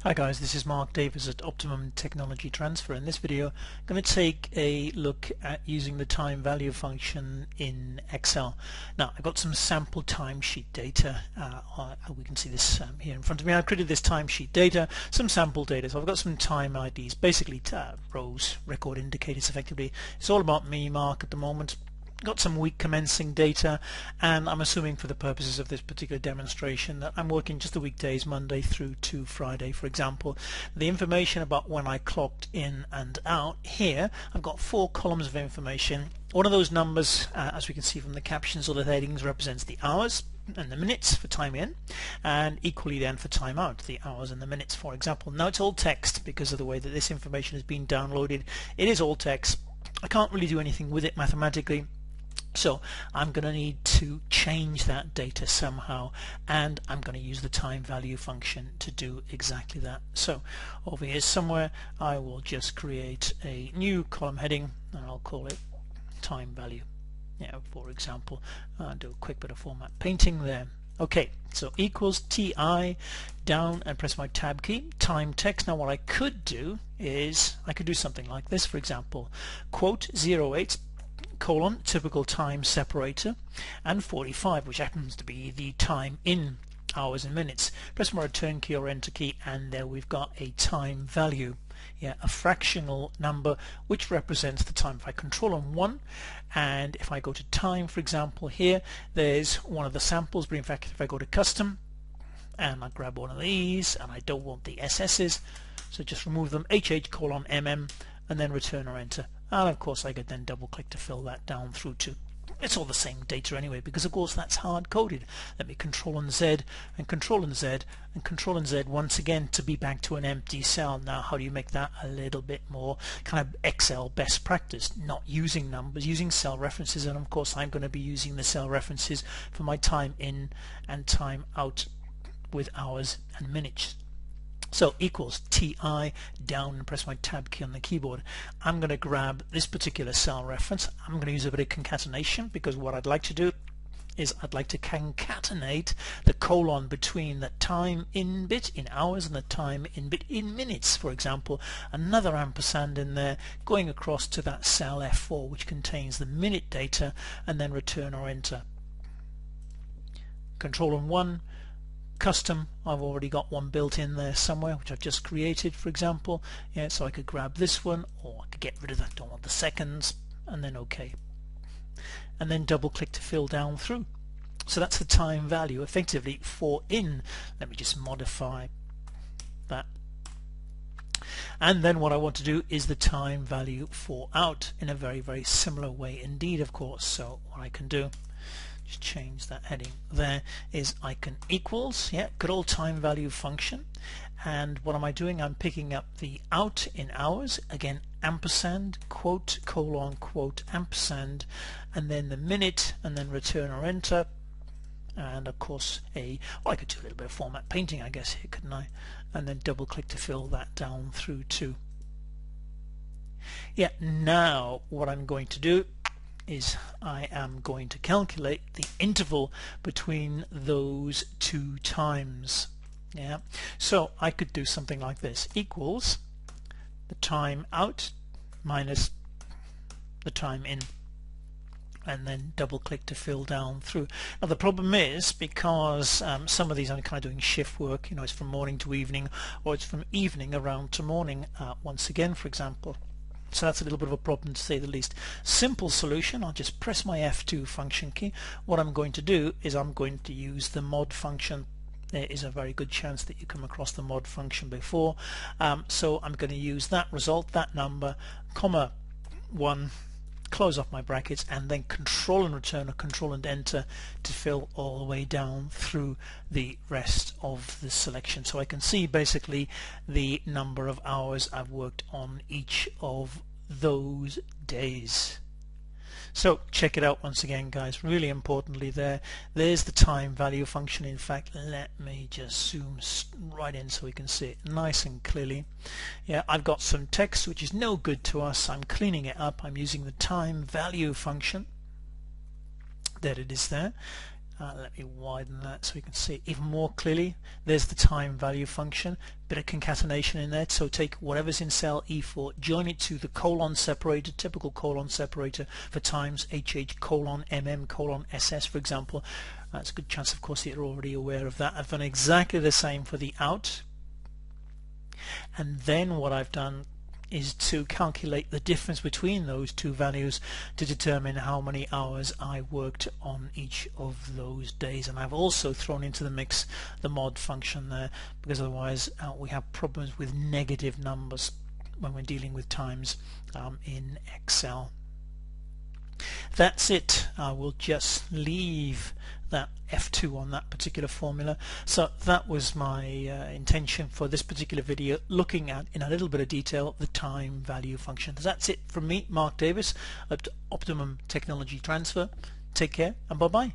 Hi guys, this is Mark Davis at Optimum Technology Transfer. In this video, I'm going to take a look at using the time value function in Excel. Now, I've got some sample timesheet data. We can see this here in front of me. I've created this timesheet data, some sample data. So I've got some time IDs, basically rows, record indicators effectively. It's all about me, Mark, at the moment. Got some week commencing data, and I'm assuming for the purposes of this particular demonstration that I'm working just the weekdays, Monday through to Friday, for example. The information about when I clocked in and out here, I've got 4 columns of information. One of those numbers, as we can see from the captions or the headings, represents the hours and the minutes for time in, and equally then for time out, the hours and the minutes, for example. Now it's all text because of the way that this information has been downloaded. It is all text. I can't really do anything with it mathematically. So I'm going to need to change that data somehow, and I'm going to use the time value function to do exactly that. So over here somewhere I will just create a new column heading and I'll call it time value, for example, and do a quick bit of format painting there. Okay, so equals TI down and press my tab key, time text. Now what I could do is I could do something like this, for example, quote 08 colon typical time separator and 45, which happens to be the time in hours and minutes. Press my return key or enter key, and there we've got a time value, a fractional number which represents the time. If I control on 1 and if I go to time, for example, here there's one of the samples, but in fact if I go to custom and I grab one of these, and I don't want the SS's, so just remove them, HH colon MM, and then return or enter. And of course I could then double click to fill that down through to, it's all the same data anyway, because of course that's hard coded. Let me control and Z and control and Z and control and Z once again to be back to an empty cell. Now how do you make that a little bit more kind of Excel best practice, not using numbers, using cell references? And of course I'm going to be using the cell references for my time in and time out with hours and minutes. So equals TI down and press my tab key on the keyboard. I'm going to grab this particular cell reference. I'm going to use a bit of concatenation, because what I'd like to do is I'd like to concatenate the colon between the time in bit in hours and the time in bit in minutes, for example. Another ampersand in there going across to that cell F4 which contains the minute data, and then return or enter. Control on 1. Custom, I've already got one built in there somewhere which I've just created, for example, so I could grab this one, or I could get rid of that, don't want the seconds, and then OK, and then double click to fill down through. So that's the time value effectively for in. Let me just modify that, and then what I want to do is the time value for out in a very similar way indeed, of course. So what I can do, just change that heading there, is I can equals, good old time value function, and what am I doing? I'm picking up the out in hours, again ampersand, quote, colon, quote, ampersand, and then the minute, and then return or enter, and of course I could do a little bit of format painting, I guess, here, couldn't I? And then double click to fill that down through too. Now what I'm going to do is I am going to calculate the interval between those two times. So I could do something like this, equals the time out minus the time in, and then double click to fill down through. Now the problem is, because some of these I'm kind of doing shift work, it's from morning to evening, or it's from evening around to morning once again, for example. So that's a little bit of a problem, to say the least. Simple solution, I'll just press my F2 function key. What I'm going to do is I'm going to use the mod function. There is a very good chance that you come across the mod function before. So I'm going to use that result, that number, comma 1, close off my brackets, and then control and return or control and enter to fill all the way down through the rest of the selection. So I can see basically the number of hours I've worked on each of those days. So check it out once again, guys. Really importantly, there's the time value function. In fact, let me just zoom right in so we can see it nice and clearly. I've got some text which is no good to us. I'm cleaning it up. I'm using the time value function. There it is there. Let me widen that so you can see it even more clearly. There's the time value function, bit of concatenation in there. So take whatever's in cell E4, join it to the colon separator, typical colon separator for times, HH colon MM colon SS, for example. That's a good chance, of course, that you're already aware of that. I've done exactly the same for the out. And then what I've done is to calculate the difference between those two values to determine how many hours I worked on each of those days. And I've also thrown into the mix the mod function there, because otherwise we have problems with negative numbers when we're dealing with times in Excel. That's it. I will just leave that F2 on that particular formula. So that was my intention for this particular video, looking at in a little bit of detail the time value function. That's it from me, Mark Davis at Optimum Technology Transfer. Take care and bye bye.